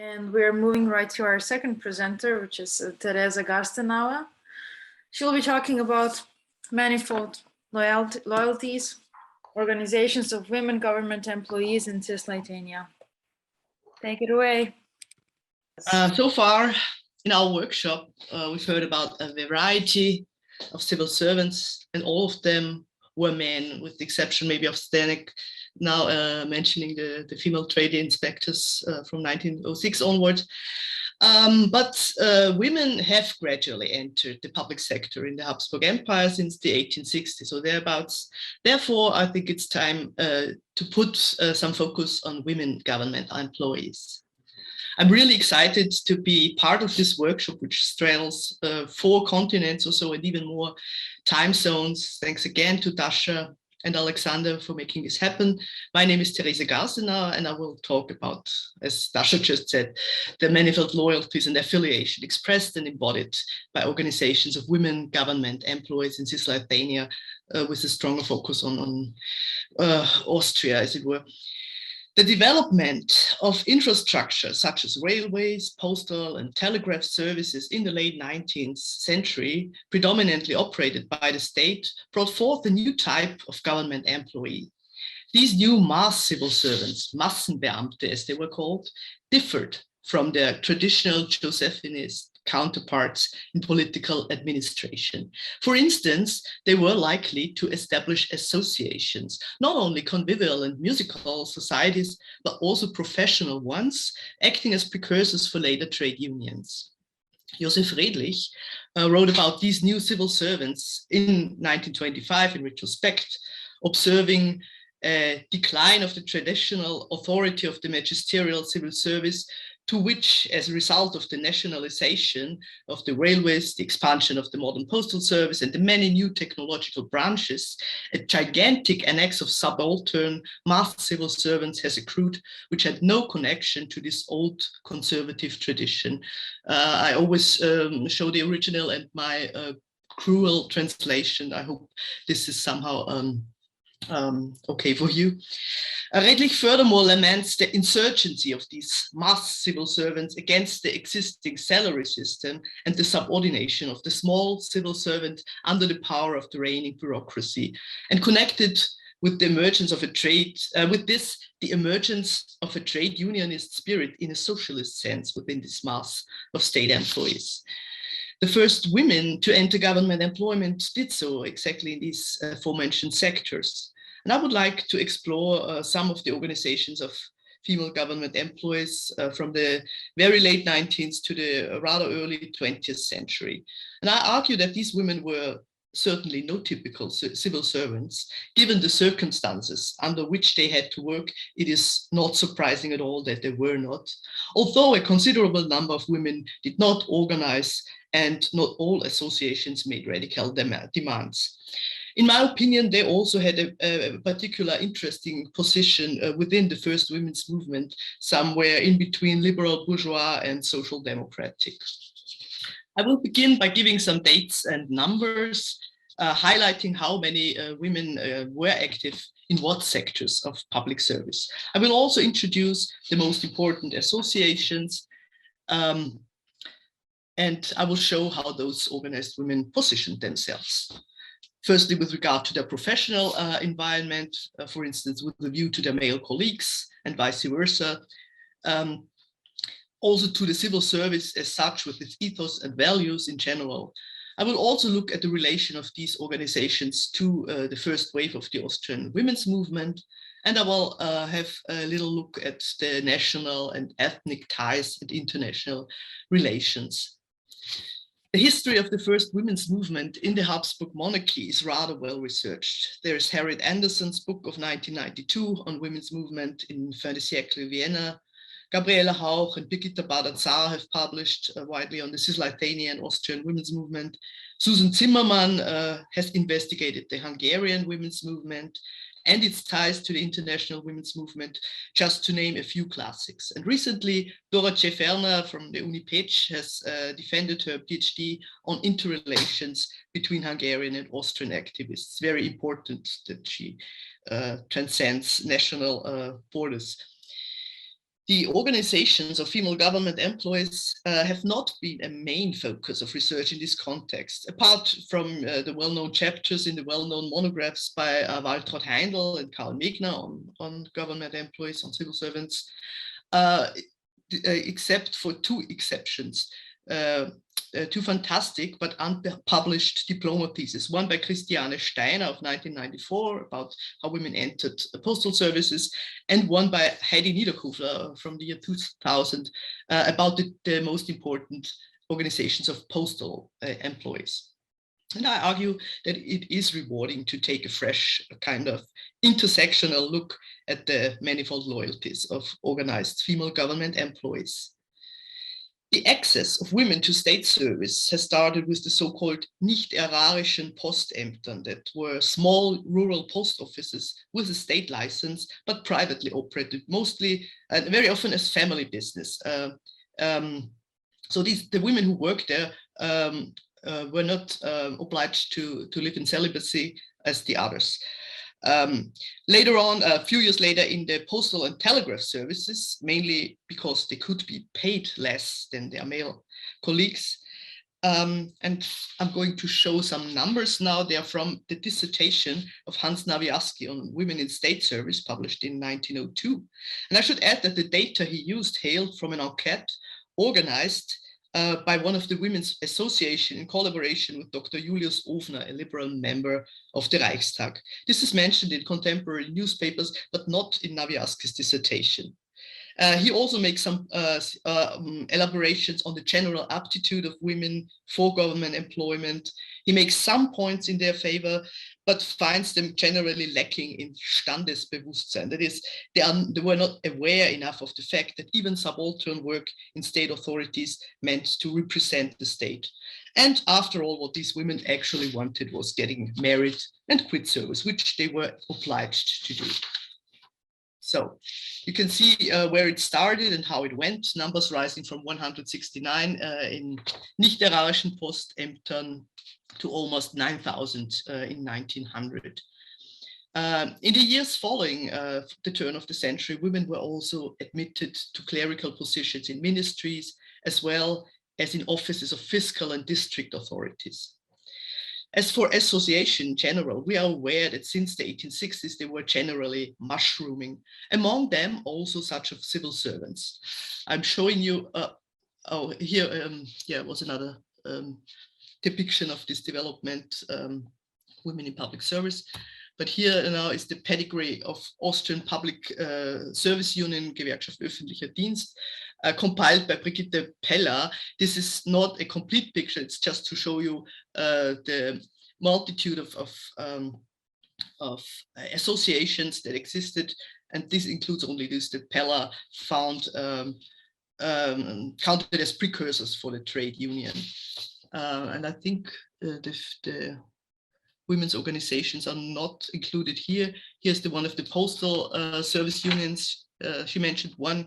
And we're moving right to our second presenter, which is Therese Garstenauer. She'll be talking about Manifold loyalties, organizations of women government employees in Cisleithania. Take it away. So far in our workshop, we've heard about a variety of civil servants, and all of them were men, with the exception maybe of Stanek, now mentioning the female trade inspectors from 1906 onward. But women have gradually entered the public sector in the Habsburg Empire since the 1860s, so thereabouts. Therefore, I think it's time to put some focus on women government employees. I'm really excited to be part of this workshop, which straddles 4 continents or so and even more time zones. Thanks again to Dasha and Alexander for making this happen. My name is Therese Garstenauer, and I will talk about, as Dasha just said, the manifold loyalties and affiliation expressed and embodied by organizations of women government employees in Cisleithania, with a stronger focus on Austria, as it were. The development of infrastructure such as railways, postal and telegraph services in the late 19th century, predominantly operated by the state, brought forth a new type of government employee. These new mass civil servants, Massenbeamte as they were called, differed from their traditional Josephinist counterparts in political administration. For instance, they were likely to establish associations, not only convivial and musical societies, but also professional ones, acting as precursors for later trade unions. Josef Redlich wrote about these new civil servants in 1925 in retrospect, observing a decline of the traditional authority of the magisterial civil service, to which, as a result of the nationalization of the railways, the expansion of the modern postal service, and the many new technological branches, a gigantic annex of subaltern mass civil servants has accrued, which had no connection to this old conservative tradition. I always show the original and my cruel translation. I hope this is somehow okay for you. Redlich furthermore laments the insurgency of these mass civil servants against the existing salary system and the subordination of the small civil servant under the power of the reigning bureaucracy, and connected with the emergence of a trade, the emergence of a trade unionist spirit in a socialist sense within this mass of state employees. The first women to enter government employment did so exactly in these aforementioned sectors. And I would like to explore some of the organizations of female government employees from the very late 19th to the rather early 20th century. And I argue that these women were certainly no typical civil servants. Given the circumstances under which they had to work, it is not surprising at all that they were not. Although a considerable number of women did not organize, and not all associations made radical demands. In my opinion, they also had a particular interesting position within the first women's movement, somewhere in between liberal bourgeois and social democratic. I will begin by giving some dates and numbers, highlighting how many women were active in what sectors of public service. I will also introduce the most important associations, and I will show how those organized women positioned themselves. Firstly, with regard to their professional environment, for instance, with a view to their male colleagues and vice versa. Also to the civil service as such, with its ethos and values in general. I will also look at the relation of these organizations to the first wave of the Austrian women's movement. And I will have a little look at the national and ethnic ties and international relations. The history of the first women's movement in the Habsburg monarchy is rather well researched. There is Harriet Anderson's book of 1992 on women's movement in fin de siècle Vienna. Gabriele Hauch and Birgitta Bader-Zar have published widely on the Cisleithania and Austrian women's movement. Susan Zimmermann has investigated the Hungarian women's movement and its ties to the international women's movement, just to name a few classics. And recently, Dora Czeferna from the Uni Pécs has defended her PhD on interrelations between Hungarian and Austrian activists. Very important that she transcends national borders. The organizations of female government employees have not been a main focus of research in this context, apart from the well-known chapters in the well-known monographs by Waltraud Heindl and Karl Megner on government employees, on civil servants, except for two exceptions. Two fantastic but unpublished diploma theses, one by Christiane Steiner of 1994 about how women entered postal services, and one by Heidi Niederkufler from the year 2000 about the most important organizations of postal employees. And I argue that it is rewarding to take a fresh kind of intersectional look at the manifold loyalties of organized female government employees. The access of women to state service has started with the so-called nicht-ärarischen Postämtern, that were small rural post offices with a state license, but privately operated, mostly and very often as family business. So the women who worked there were not obliged to live in celibacy as the others. Later on, a few years later, in the postal and telegraph services, mainly because they could be paid less than their male colleagues. And I'm going to show some numbers now. They are from the dissertation of Hans Nawiaski on women in state service, published in 1902. And I should add that the data he used hailed from an enquete organized by one of the Women's Association in collaboration with Dr. Julius Ofner, a liberal member of the Reichstag. This is mentioned in contemporary newspapers, but not in Nawiaski's dissertation. He also makes some elaborations on the general aptitude of women for government employment. He makes some points in their favor, but finds them generally lacking in Standesbewusstsein. That is, they were not aware enough of the fact that even subaltern work in state authorities meant to represent the state. And after all, what these women actually wanted was getting married and quit service, which they were obliged to do. So you can see where it started and how it went, numbers rising from 169 in nicht-ärarischen Postämtern to almost 9,000 in 1900. In the years following the turn of the century, women were also admitted to clerical positions in ministries, as well as in offices of fiscal and district authorities. As for association in general, we are aware that since the 1860s, they were generally mushrooming, among them also such of civil servants. I'm showing you, here was another depiction of this development, women in public service. But here now is the pedigree of Austrian Public Service Union, Gewerkschaft Öffentlicher Dienst, compiled by Brigitte Peller. This is not a complete picture, it's just to show you the multitude of associations that existed, and this includes only this that Peller found counted as precursors for the trade union. And I think the women's organizations are not included here. Here's the one of the postal service unions. She mentioned one,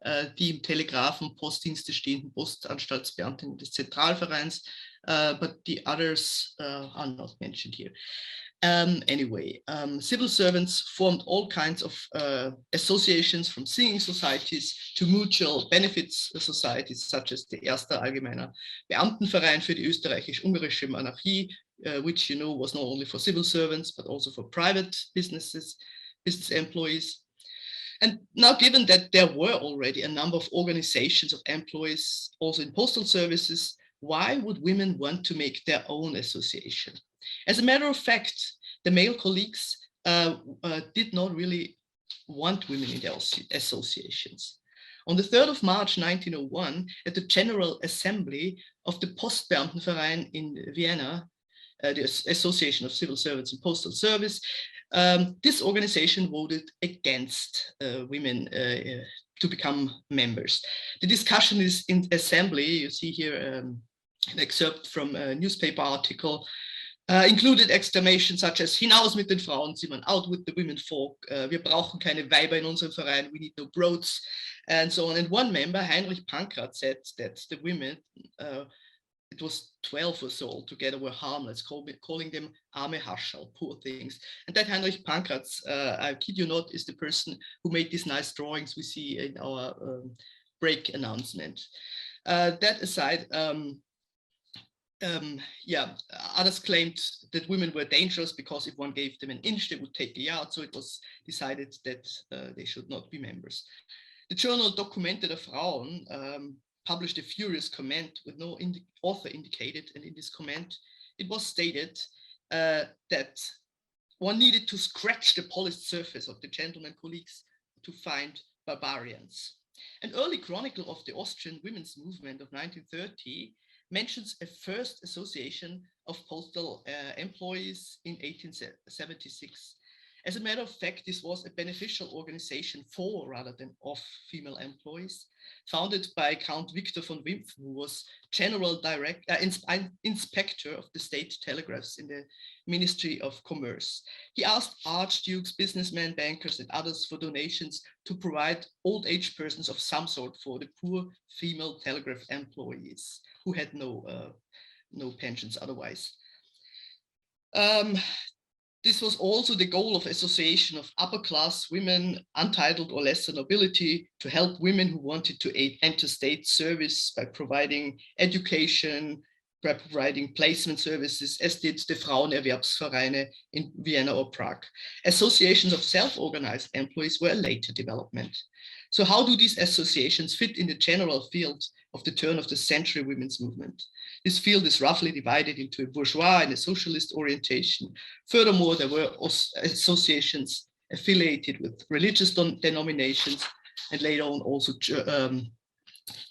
die im Telegrafen- Postdienste stehenden Postanstaltsbeamten des Zentralvereins, but the others are not mentioned here. Anyway, civil servants formed all kinds of associations, from singing societies to mutual benefits societies, such as the Erster Allgemeiner Beamtenverein für die österreichisch-ungarische Monarchie, which you know was not only for civil servants, but also for private business employees. And now, given that there were already a number of organizations of employees also in postal services, why would women want to make their own association? As a matter of fact, the male colleagues did not really want women in their associations. On the 3rd of March 1901, at the General Assembly of the Postbeamtenverein in Vienna, the Association of Civil Servants in Postal Service, this organization voted against women to become members. The discussion is in assembly. You see here an excerpt from a newspaper article, included exclamations such as "Hinaus mit den Frauenzimmern," "Out with the women folk," "Wir brauchen keine Weiber in unserem Verein," "We need no broads," and so on. And one member, Heinrich Pankrat, said that the women it was 12 or so altogether, were harmless, calling them arme Haschall, poor things. And that Heinrich Pankratz, I kid you not, is the person who made these nice drawings we see in our break announcement. That aside, others claimed that women were dangerous because if one gave them an inch, they would take a yard. So it was decided that they should not be members. The journal Dokumente der Frauen published a furious comment with no author indicated. And in this comment, it was stated that one needed to scratch the polished surface of the gentlemen colleagues to find barbarians. An early chronicle of the Austrian women's movement of 1930 mentions a first association of postal employees in 1876. As a matter of fact, this was a beneficial organization for rather than of female employees, founded by Count Victor von Wimpf, who was general inspector of the state telegraphs in the Ministry of Commerce. He asked archdukes, businessmen, bankers, and others for donations to provide old age persons of some sort for the poor female telegraph employees who had no pensions otherwise. This was also the goal of association of upper class women, untitled or lesser nobility, to help women who wanted to enter state service by providing education, by providing placement services, as did the Frauenerwerbsvereine in Vienna or Prague. Associations of self-organized employees were a later development. So how do these associations fit in the general field of the turn of the century women's movement? This field is roughly divided into a bourgeois and a socialist orientation. Furthermore, there were associations affiliated with religious denominations and later on also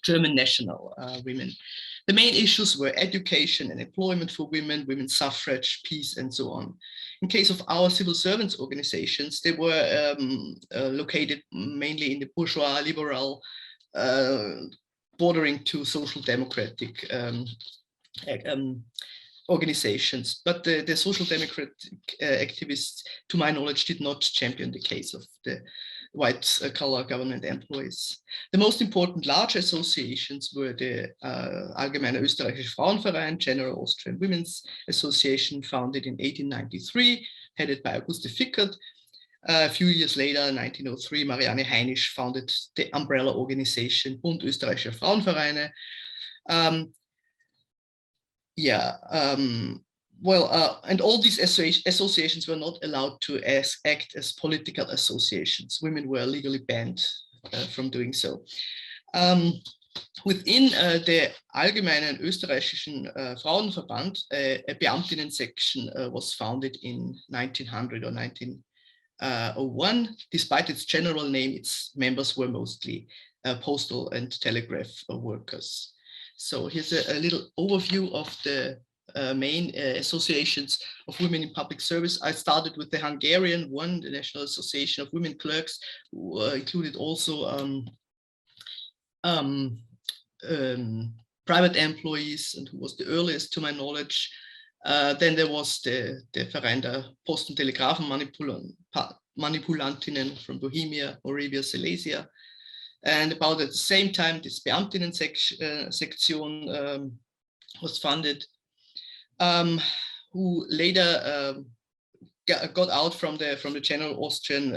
German national women. The main issues were education and employment for women, women's suffrage, peace, and so on. In case of our civil servants organizations, they were located mainly in the bourgeois, liberal, bordering to social democratic organizations. But the social democratic activists, to my knowledge, did not champion the case of the white collar government employees. The most important large associations were the Allgemeiner Österreichischer Frauenverein, General Austrian Women's Association, founded in 1893, headed by Auguste Fickert. A few years later, 1903, Marianne Heinisch founded the umbrella organization Bund Österreichischer Frauenvereine. And all these associations were not allowed to act as political associations. Women were legally banned from doing so. Within the Allgemeinen Österreichischen Frauenverband, a Beamtinnen-section was founded in 1900 or 1901. Despite its general name, its members were mostly postal and telegraph workers. So here's a little overview of the main associations of women in public service. I started with the Hungarian one, the National Association of Women Clerks, who included also private employees and who was the earliest to my knowledge. Then there was the Verein der Post- und Telegraphenmanipulantinnen from Bohemia, Moravia, Silesia. And about at the same time, this Beamtinnen section was funded, who later got out from the General Austrian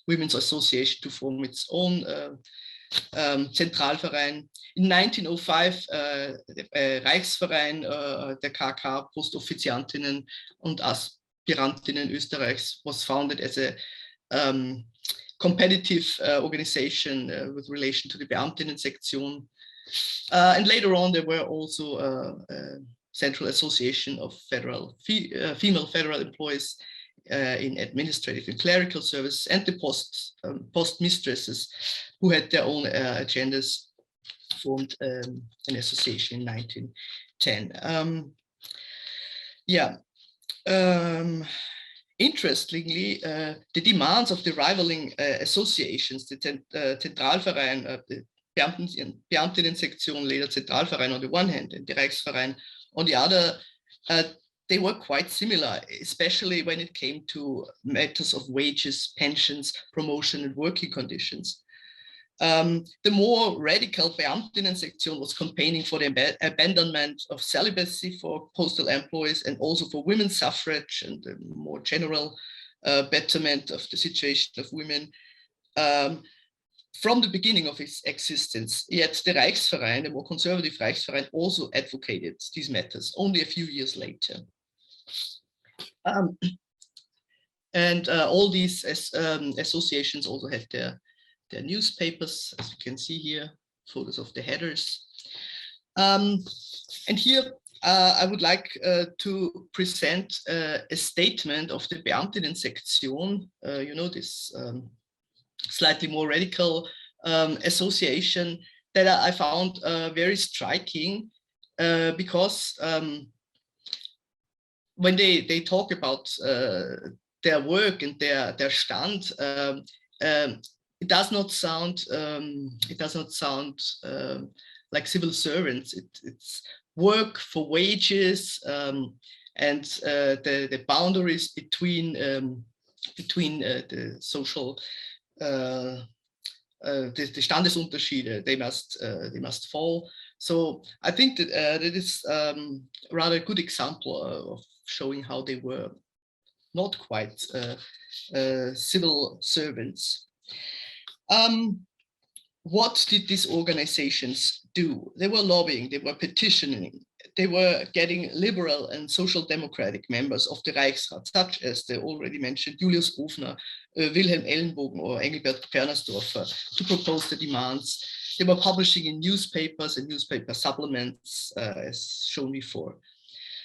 Women's Association to form its own Zentralverein. In 1905, Reichsverein der KK Postoffiziantinnen und Aspirantinnen Österreichs was founded as a competitive organization with relation to the Beamtinnen section. And later on, there were also a Central Association of female federal employees in administrative and clerical service, and the post mistresses who had their own agendas, formed an association in 1910. Interestingly, the demands of the rivaling associations, the Zentralverein, the Beamtinnen-Sektion, later Zentralverein on the one hand, and the Reichsverein on the other, they were quite similar, especially when it came to matters of wages, pensions, promotion, and working conditions. The more radical Beamtinnensektion was campaigning for the abandonment of celibacy for postal employees and also for women's suffrage and the more general betterment of the situation of women from the beginning of its existence. Yet the Reichsverein, the more conservative Reichsverein, also advocated these matters only a few years later. And all these associations also had their newspapers, as you can see here, photos of the headers. And here I would like to present a statement of the Beamtinnensektion, you know, this slightly more radical association that I found very striking because when they talk about their work and their stand, it does not sound like civil servants. It's work for wages and the boundaries between the social the Standesunterschiede, they must fall. So I think that that is rather a good example of showing how they were not quite civil servants. What did these organizations do? They were lobbying, they were petitioning, they were getting liberal and social democratic members of the Reichsrat, such as the already mentioned Julius Ofner, Wilhelm Ellenbogen, or Engelbert Pernersdorfer, to propose the demands. They were publishing in newspapers and newspaper supplements, as shown before.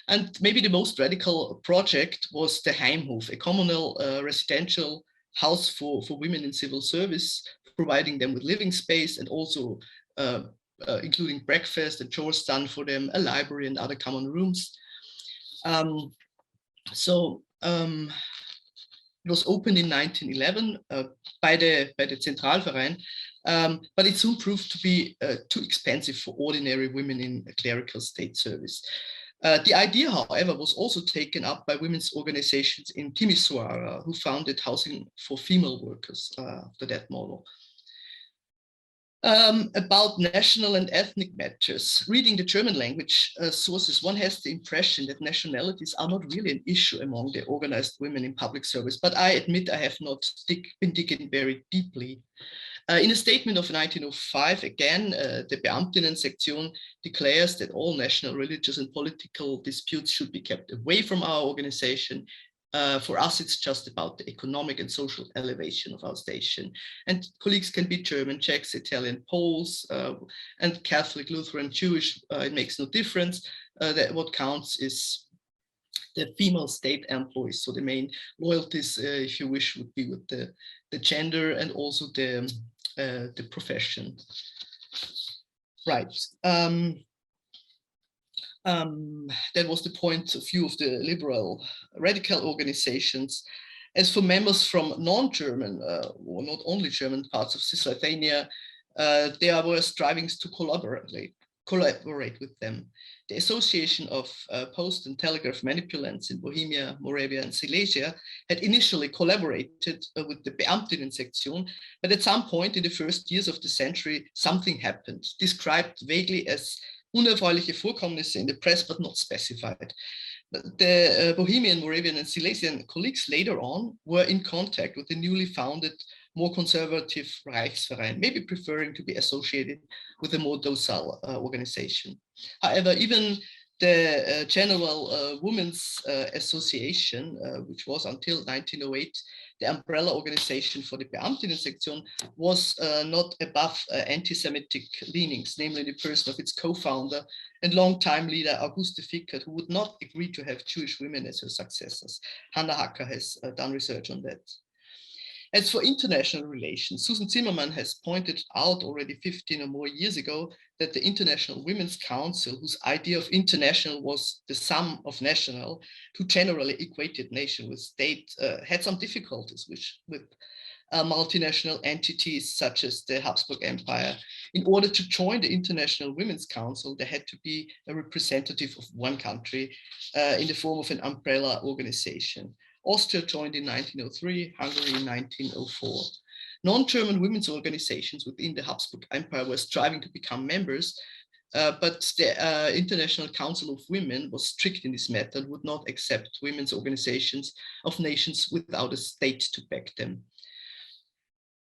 And maybe the most radical project was the Heimhof, a communal residential house for women in civil service, providing them with living space and also including breakfast and chores done for them, a library and other common rooms. It was opened in 1911 by the Zentralverein, but it soon proved to be too expensive for ordinary women in clerical state service. The idea, however, was also taken up by women's organizations in Timisoara, who founded housing for female workers after that model. About national and ethnic matters, reading the German language sources, one has the impression that nationalities are not really an issue among the organized women in public service, but I admit I have not been digging very deeply. In a statement of 1905, again, the Beamtinnensektion declares that all national, religious, and political disputes should be kept away from our organization. For us, it's just about the economic and social elevation of our station. And colleagues can be German, Czechs, Italian, Poles, and Catholic, Lutheran, Jewish. It makes no difference. That what counts is the female state employees. So the main loyalties, if you wish, would be with the gender and also the profession. Right. That was the point of view of the liberal radical organizations. As for members from non-German or not only German parts of Cisleithania, there were strivings to collaborate with them. The Association of Post and Telegraph Manipulants in Bohemia, Moravia, and Silesia had initially collaborated with the Beamtinnensektion, but at some point in the first years of the century, something happened, described vaguely as unerfreuliche Vorkommnisse in the press, but not specified. The Bohemian, Moravian, and Silesian colleagues later on were in contact with the newly founded, more conservative Reichsverein, maybe preferring to be associated with a more docile organization. However, even the General Women's Association, which was until 1908 the umbrella organization for the Beamtinnensektion, was not above anti-Semitic leanings, namely the person of its co-founder and longtime leader Auguste Fickert, who would not agree to have Jewish women as her successors. Hannah Hacker has done research on that. As for international relations, Susan Zimmerman has pointed out already 15 or more years ago that the International Women's Council, whose idea of international was the sum of national, who generally equated nation with state, had some difficulties with multinational entities such as the Habsburg Empire. In order to join the International Women's Council, there had to be a representative of one country in the form of an umbrella organization. Austria joined in 1903, Hungary in 1904. Non-German women's organizations within the Habsburg Empire were striving to become members, but the International Council of Women was strict in this matter and would not accept women's organizations of nations without a state to back them.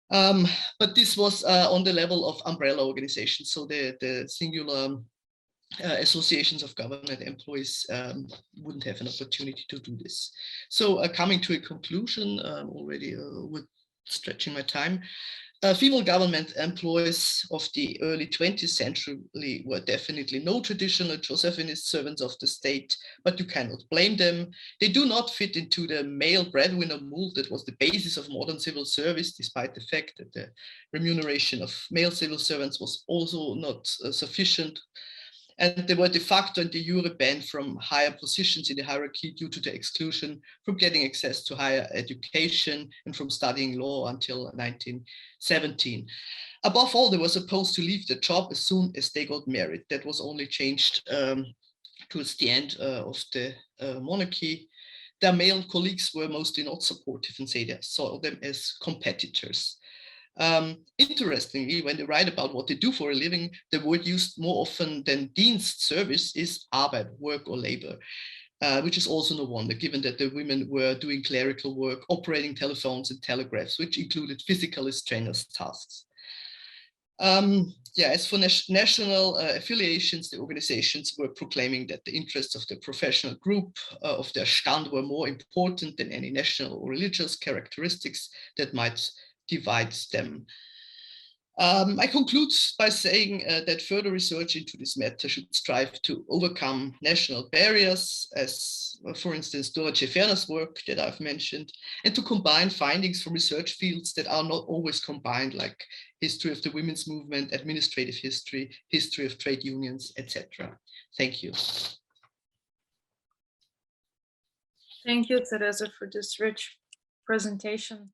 But this was on the level of umbrella organizations, so the singular associations of government employees wouldn't have an opportunity to do this. So coming to a conclusion, already with stretching my time, female government employees of the early 20th century were definitely no traditional Josephinist servants of the state, but you cannot blame them. They do not fit into the male breadwinner mold that was the basis of modern civil service, despite the fact that the remuneration of male civil servants was also not sufficient. And they were de facto and de jure banned from higher positions in the hierarchy due to the exclusion from getting access to higher education and from studying law until 1917. Above all, they were supposed to leave the job as soon as they got married. That was only changed towards the end of the monarchy. Their male colleagues were mostly not supportive and they saw them as competitors. Interestingly, when they write about what they do for a living, the word used more often than Dienst service is Arbeit, work or labor, which is also no wonder, given that the women were doing clerical work, operating telephones and telegraphs, which included physically strenuous tasks. As for national affiliations, the organizations were proclaiming that the interests of the professional group of their Stand were more important than any national or religious characteristics that might divide them. I conclude by saying that further research into this matter should strive to overcome national barriers, as for instance, Dorothee Ferner's work that I've mentioned, and to combine findings from research fields that are not always combined, like history of the women's movement, administrative history, history of trade unions, etc. Thank you. Thank you, Therese, for this rich presentation.